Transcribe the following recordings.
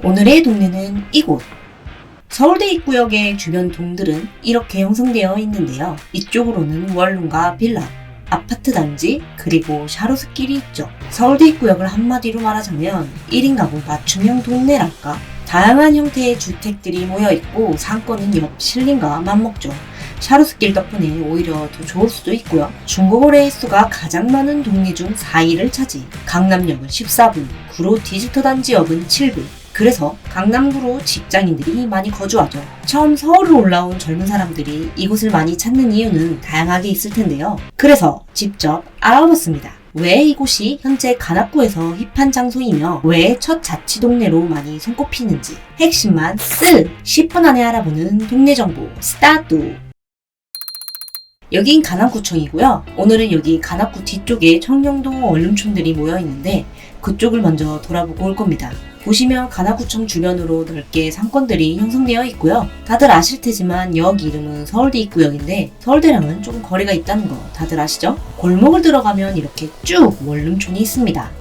오늘의 동네는 이곳. 서울대 입구역의 주변 동들은 이렇게 형성되어 있는데요. 이쪽으로는 원룸과 빌라, 아파트 단지, 그리고 샤로스길이 있죠. 서울대 입구역을 한마디로 말하자면 1인 가구 맞춤형 동네랄까? 다양한 형태의 주택들이 모여있고 상권은 옆 신림과 맞먹죠. 샤로스길 덕분에 오히려 더 좋을 수도 있고요. 중고거래 횟수가 가장 많은 동네 중 4위를 차지. 강남역은 14분, 구로 디지털 단지역은 7분. 그래서 강남구로 직장인들이 많이 거주하죠. 처음 서울을 올라온 젊은 사람들이 이곳을 많이 찾는 이유는 다양하게 있을 텐데요. 그래서 직접 알아봤습니다. 왜 이곳이 현재 관악구에서 힙한 장소이며 왜 첫 자치 동네로 많이 손꼽히는지 핵심만 10분 안에 알아보는 동네 정보 스타트! 여긴 관악구청이고요. 오늘은 여기 관악구 뒤쪽에 청량도 원룸촌들이 모여있는데 그쪽을 먼저 돌아보고 올 겁니다. 보시면 관악구청 주변으로 넓게 상권들이 형성되어 있고요. 다들 아실 테지만 역 이름은 서울대 입구역인데 서울대랑은 조금 거리가 있다는 거 다들 아시죠? 골목을 들어가면 이렇게 쭉 원룸촌이 있습니다.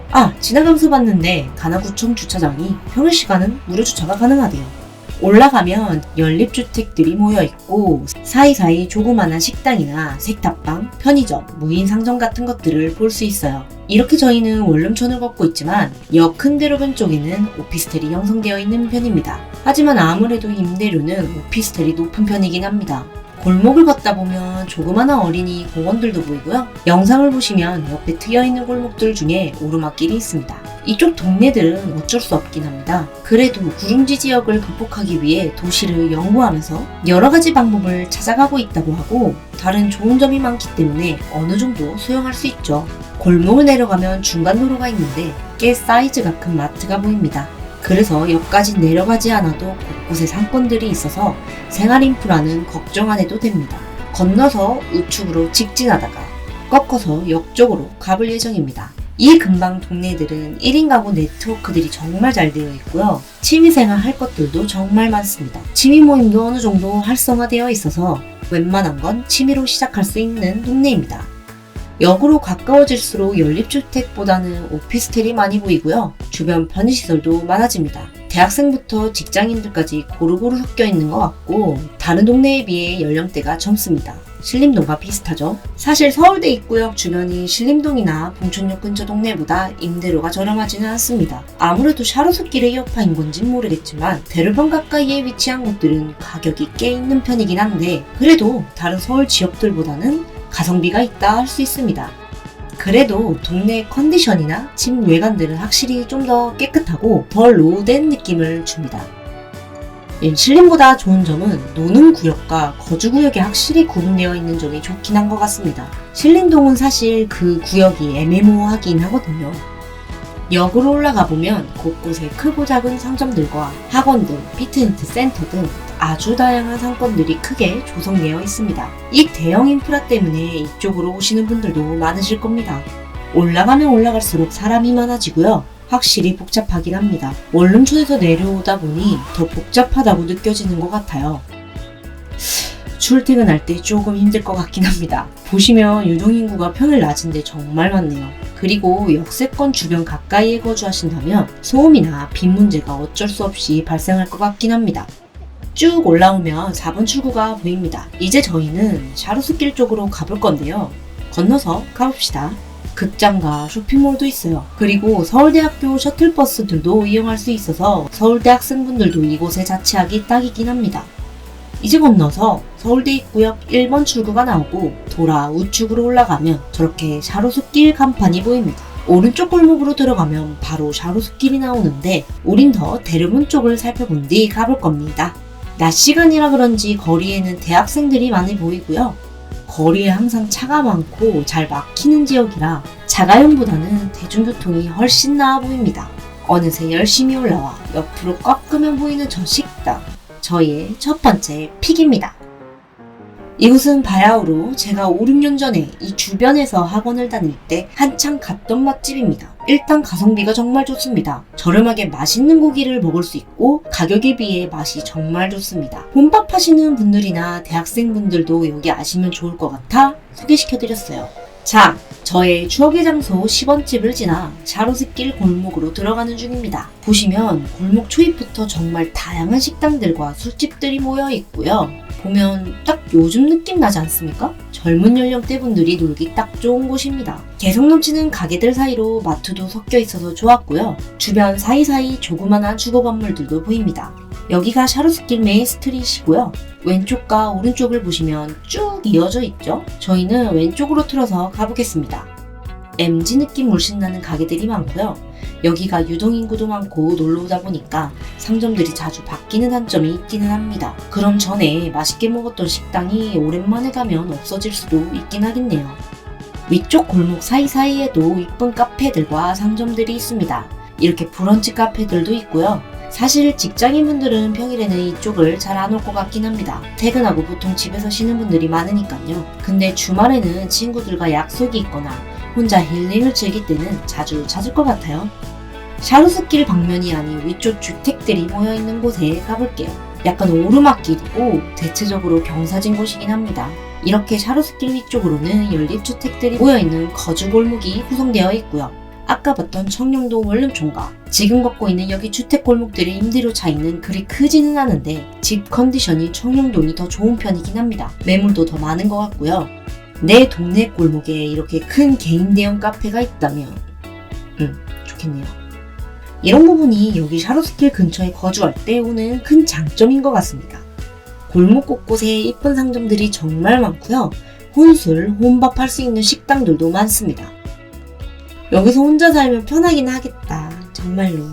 지나가면서 봤는데 관악구청 주차장이 평일 시간은 무료 주차가 가능하대요. 올라가면 연립주택들이 모여있고 사이사이 조그마한 식당이나 색탑방, 편의점, 무인 상점 같은 것들을 볼 수 있어요. 이렇게 저희는 원룸촌을 걷고 있지만 역 큰 대로변 쪽에는 오피스텔이 형성되어 있는 편입니다. 하지만 아무래도 임대료는 오피스텔이 높은 편이긴 합니다. 골목을 걷다 보면 조그마한 어린이 공원들도 보이고요. 영상을 보시면 옆에 트여있는 골목들 중에 오르막길이 있습니다. 이쪽 동네들은 어쩔 수 없긴 합니다. 그래도 구릉지 지역을 극복하기 위해 도시를 연구하면서 여러 가지 방법을 찾아가고 있다고 하고 다른 좋은 점이 많기 때문에 어느 정도 수용할 수 있죠. 골목을 내려가면 중간 도로가 있는데 꽤 사이즈가 큰 마트가 보입니다. 그래서 역까지 내려가지 않아도 곳곳에 상권들이 있어서 생활 인프라는 걱정 안 해도 됩니다. 건너서 우측으로 직진하다가 꺾어서 역 쪽으로 가볼 예정입니다. 이 근방 동네들은 1인 가구 네트워크들이 정말 잘 되어 있고요. 취미생활 할 것들도 정말 많습니다. 취미 모임도 어느 정도 활성화되어 있어서 웬만한 건 취미로 시작할 수 있는 동네입니다. 역으로 가까워질수록 연립주택보다는 오피스텔이 많이 보이고요. 주변 편의시설도 많아집니다. 대학생부터 직장인들까지 고루고루 섞여 있는 것 같고 다른 동네에 비해 연령대가 젊습니다. 신림동과 비슷하죠. 사실 서울대 입구역 주변이 신림동이나 봉천역 근처 동네보다 임대료가 저렴하지는 않습니다. 아무래도 샤로스길의 여파인 건진 모르겠지만 대로변 가까이에 위치한 곳들은 가격이 꽤 있는 편이긴 한데 그래도 다른 서울 지역들보다는 가성비가 있다 할 수 있습니다. 그래도 동네 컨디션이나 집 외관들은 확실히 좀 더 깨끗하고 덜 노후된 느낌을 줍니다. 신림보다 좋은 점은 노는 구역과 거주 구역이 확실히 구분되어 있는 점이 좋긴 한 것 같습니다. 신림동은 사실 그 구역이 애매모호하긴 하거든요. 역으로 올라가 보면 곳곳에 크고 작은 상점들과 학원들, 피트니스 센터 등 아주 다양한 상권들이 크게 조성되어 있습니다. 이 대형 인프라 때문에 이쪽으로 오시는 분들도 많으실 겁니다. 올라가면 올라갈수록 사람이 많아지고요. 확실히 복잡하긴 합니다. 원룸촌에서 내려오다 보니 더 복잡하다고 느껴지는 것 같아요. 출퇴근할 때 조금 힘들 것 같긴 합니다. 보시면 유동인구가 평일 낮인데 정말 많네요. 그리고 역세권 주변 가까이에 거주하신다면 소음이나 빈 문제가 어쩔 수 없이 발생할 것 같긴 합니다. 쭉 올라오면 4번 출구가 보입니다. 이제 저희는 샤로스길 쪽으로 가볼 건데요. 건너서 가봅시다. 극장과 쇼핑몰도 있어요. 그리고 서울대학교 셔틀버스들도 이용할 수 있어서 서울대 학생분들도 이곳에 자취하기 딱이긴 합니다. 이제 건너서 서울대 입구역 1번 출구가 나오고 돌아 우측으로 올라가면 저렇게 샤로스길 간판이 보입니다. 오른쪽 골목으로 들어가면 바로 샤로스길이 나오는데 우린 더 대로변 쪽을 살펴본 뒤 가볼 겁니다. 낮 시간이라 그런지 거리에는 대학생들이 많이 보이고요. 거리에 항상 차가 많고 잘 막히는 지역이라 자가용보다는 대중교통이 훨씬 나아 보입니다. 어느새 열심히 올라와 옆으로 꺾으면 보이는 저 식당, 저희의 첫 번째 픽입니다. 이곳은 바야흐로 제가 5, 6년 전에 이 주변에서 학원을 다닐 때 한창 갔던 맛집입니다. 일단 가성비가 정말 좋습니다. 저렴하게 맛있는 고기를 먹을 수 있고 가격에 비해 맛이 정말 좋습니다. 혼밥 하시는 분들이나 대학생분들도 여기 아시면 좋을 것 같아 소개시켜드렸어요. 자, 저의 추억의 장소 10원집을 지나 샤로스길 골목으로 들어가는 중입니다. 보시면 골목 초입부터 정말 다양한 식당들과 술집들이 모여 있고요. 보면 딱 요즘 느낌 나지 않습니까? 젊은 연령대 분들이 놀기 딱 좋은 곳입니다. 개성 넘치는 가게들 사이로 마트도 섞여 있어서 좋았고요. 주변 사이사이 조그만한 주거 건물들도 보입니다. 여기가 샤로스길 메인 스트릿이고요. 왼쪽과 오른쪽을 보시면 쭉 이어져 있죠? 저희는 왼쪽으로 틀어서 가보겠습니다. MG 느낌 물씬 나는 가게들이 많고요. 여기가 유동인구도 많고 놀러오다 보니까 상점들이 자주 바뀌는 단점이 있기는 합니다. 그럼 전에 맛있게 먹었던 식당이 오랜만에 가면 없어질 수도 있긴 하겠네요. 위쪽 골목 사이사이에도 이쁜 카페들과 상점들이 있습니다. 이렇게 브런치 카페들도 있고요. 사실 직장인분들은 평일에는 이쪽을 잘 안 올 것 같긴 합니다. 퇴근하고 보통 집에서 쉬는 분들이 많으니까요. 근데 주말에는 친구들과 약속이 있거나 혼자 힐링을 즐길 때는 자주 찾을 것 같아요. 샤로스길 방면이 아닌 위쪽 주택들이 모여있는 곳에 가볼게요. 약간 오르막길이고 대체적으로 경사진 곳이긴 합니다. 이렇게 샤로스길 위쪽으로는 연립주택들이 모여있는 거주골목이 구성되어 있고요. 아까 봤던 청룡동 원룸촌과 지금 걷고 있는 여기 주택골목들의 임대료 차이는 그리 크지는 않은데 집 컨디션이 청룡동이 더 좋은 편이긴 합니다. 매물도 더 많은 것 같고요. 내 동네 골목에 이렇게 큰 개인 대형 카페가 있다면 좋겠네요. 이런 부분이 여기 샤로스길 근처에 거주할 때 오는 큰 장점인 것 같습니다. 골목 곳곳에 예쁜 상점들이 정말 많고요. 혼술, 혼밥할 수 있는 식당들도 많습니다. 여기서 혼자 살면 편하긴 하겠다. 정말로.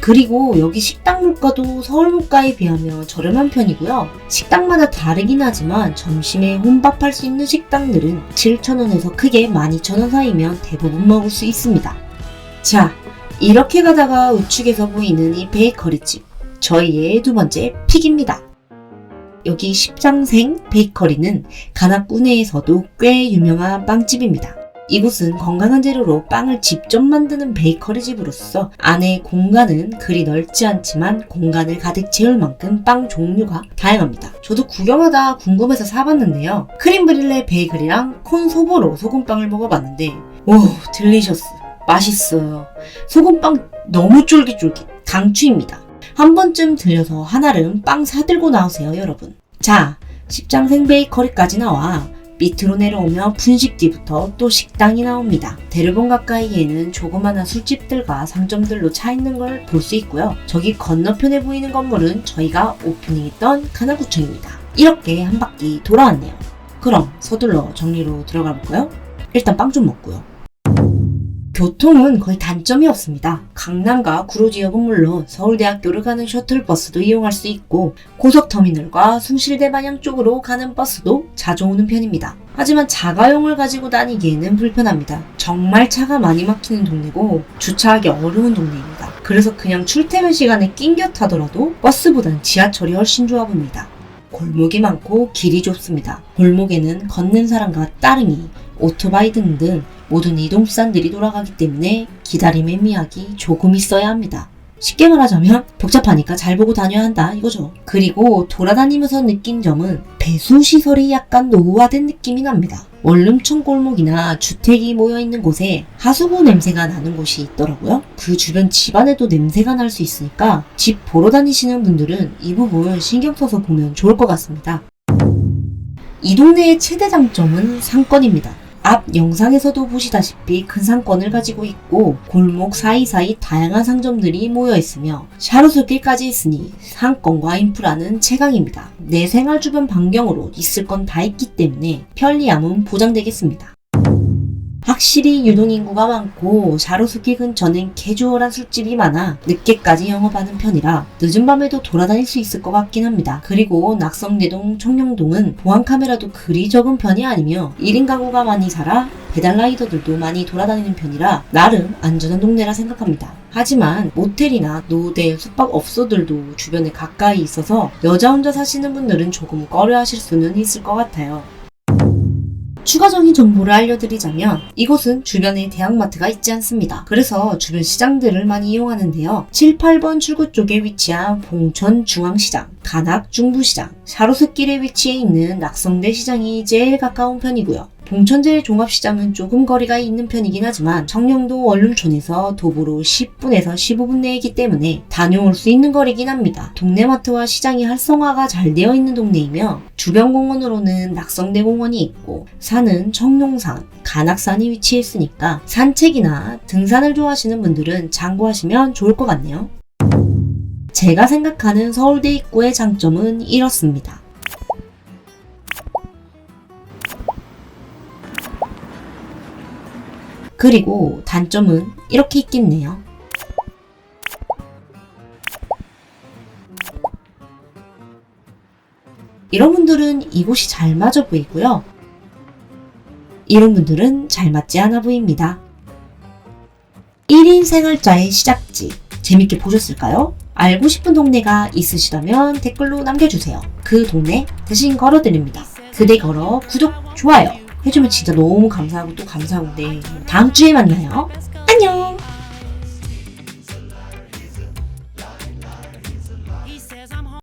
그리고 여기 식당 물가도 서울 물가에 비하면 저렴한 편이고요. 식당마다 다르긴 하지만 점심에 혼밥할 수 있는 식당들은 7,000원에서 크게 12,000원 사이면 대부분 먹을 수 있습니다. 자, 이렇게 가다가 우측에서 보이는 이 베이커리집, 저희의 두 번째 픽입니다. 여기 십장생 베이커리는 가나구 내에서도 꽤 유명한 빵집입니다. 이곳은 건강한 재료로 빵을 직접 만드는 베이커리 집으로서 안에 공간은 그리 넓지 않지만 공간을 가득 채울 만큼 빵 종류가 다양합니다. 저도 구경하다 궁금해서 사봤는데요. 크림 브릴레 베이글이랑 콘 소보로 소금빵을 먹어봤는데 오, 딜리셔스. 맛있어요. 소금빵 너무 쫄깃쫄깃. 강추입니다. 한 번쯤 들려서 한알은 빵 사들고 나오세요, 여러분. 자, 십장생 베이커리까지 나와 밑으로 내려오면 분식집부터 또 식당이 나옵니다. 대르본 가까이에는 조그마한 술집들과 상점들로 차 있는 걸 볼 수 있고요. 저기 건너편에 보이는 건물은 저희가 오프닝했던 가나구청입니다. 이렇게 한 바퀴 돌아왔네요. 그럼 서둘러 정리로 들어가 볼까요? 일단 빵 좀 먹고요. 교통은 거의 단점이 없습니다. 강남과 구로 지역은 물론 서울대학교를 가는 셔틀버스도 이용할 수 있고 고속터미널과 숭실대 방향 쪽으로 가는 버스도 자주 오는 편입니다. 하지만 자가용을 가지고 다니기에는 불편합니다. 정말 차가 많이 막히는 동네고 주차하기 어려운 동네입니다. 그래서 그냥 출퇴근 시간에 낑겨 타더라도 버스보단 지하철이 훨씬 좋아 보입니다. 골목이 많고 길이 좁습니다. 골목에는 걷는 사람과 따릉이, 오토바이 등등 모든 이동수단들이 돌아가기 때문에 기다림의 미학이 조금 있어야 합니다. 쉽게 말하자면 복잡하니까 잘 보고 다녀야 한다 이거죠. 그리고 돌아다니면서 느낀 점은 배수시설이 약간 노후화된 느낌이 납니다. 원룸촌 골목이나 주택이 모여있는 곳에 하수구 냄새가 나는 곳이 있더라고요. 그 주변 집안에도 냄새가 날 수 있으니까 집 보러 다니시는 분들은 이 부분 신경 써서 보면 좋을 것 같습니다. 이 동네의 최대 장점은 상권입니다. 앞 영상에서도 보시다시피 큰 상권을 가지고 있고 골목 사이사이 다양한 상점들이 모여 있으며 샤로스길까지 있으니 상권과 인프라는 최강입니다. 내 생활 주변 반경으로 있을 건 다 있기 때문에 편리함은 보장되겠습니다. 확실히 유동인구가 많고 샤로스길 근처는 캐주얼한 술집이 많아 늦게까지 영업하는 편이라 늦은 밤에도 돌아다닐 수 있을 것 같긴 합니다. 그리고 낙성대동, 청룡동은 보안카메라도 그리 적은 편이 아니며 1인 가구가 많이 살아 배달라이더들도 많이 돌아다니는 편이라 나름 안전한 동네라 생각합니다. 하지만 모텔이나 노후대 숙박업소들도 주변에 가까이 있어서 여자 혼자 사시는 분들은 조금 꺼려하실 수는 있을 것 같아요. 추가적인 정보를 알려드리자면 이곳은 주변에 대형마트가 있지 않습니다. 그래서 주변 시장들을 많이 이용하는데요. 7, 8번 출구 쪽에 위치한 봉천 중앙시장, 간악 중부시장, 샤로스길에 위치해 있는 낙성대 시장이 제일 가까운 편이고요. 봉천제 종합시장은 조금 거리가 있는 편이긴 하지만 청량도 원룸촌에서 도보로 10분에서 15분 내이기 때문에 다녀올 수 있는 거리긴 합니다. 동네 마트와 시장이 활성화가 잘 되어 있는 동네이며 주변 공원으로는 낙성대 공원이 있고 산은 청룡산, 간악산이 위치해 있으니까 산책이나 등산을 좋아하시는 분들은 참고하시면 좋을 것 같네요. 제가 생각하는 서울대 입구의 장점은 이렇습니다. 그리고 단점은 이렇게 있겠네요. 이런 분들은 이곳이 잘 맞아 보이고요. 이런 분들은 잘 맞지 않아 보입니다. 1인 생활자의 시작지 재밌게 보셨을까요? 알고 싶은 동네가 있으시다면 댓글로 남겨주세요. 그 동네 대신 걸어드립니다. 그대 걸어 구독, 좋아요 해주면 진짜 너무 감사하고 또 감사한데 다음 주에 만나요. 안녕.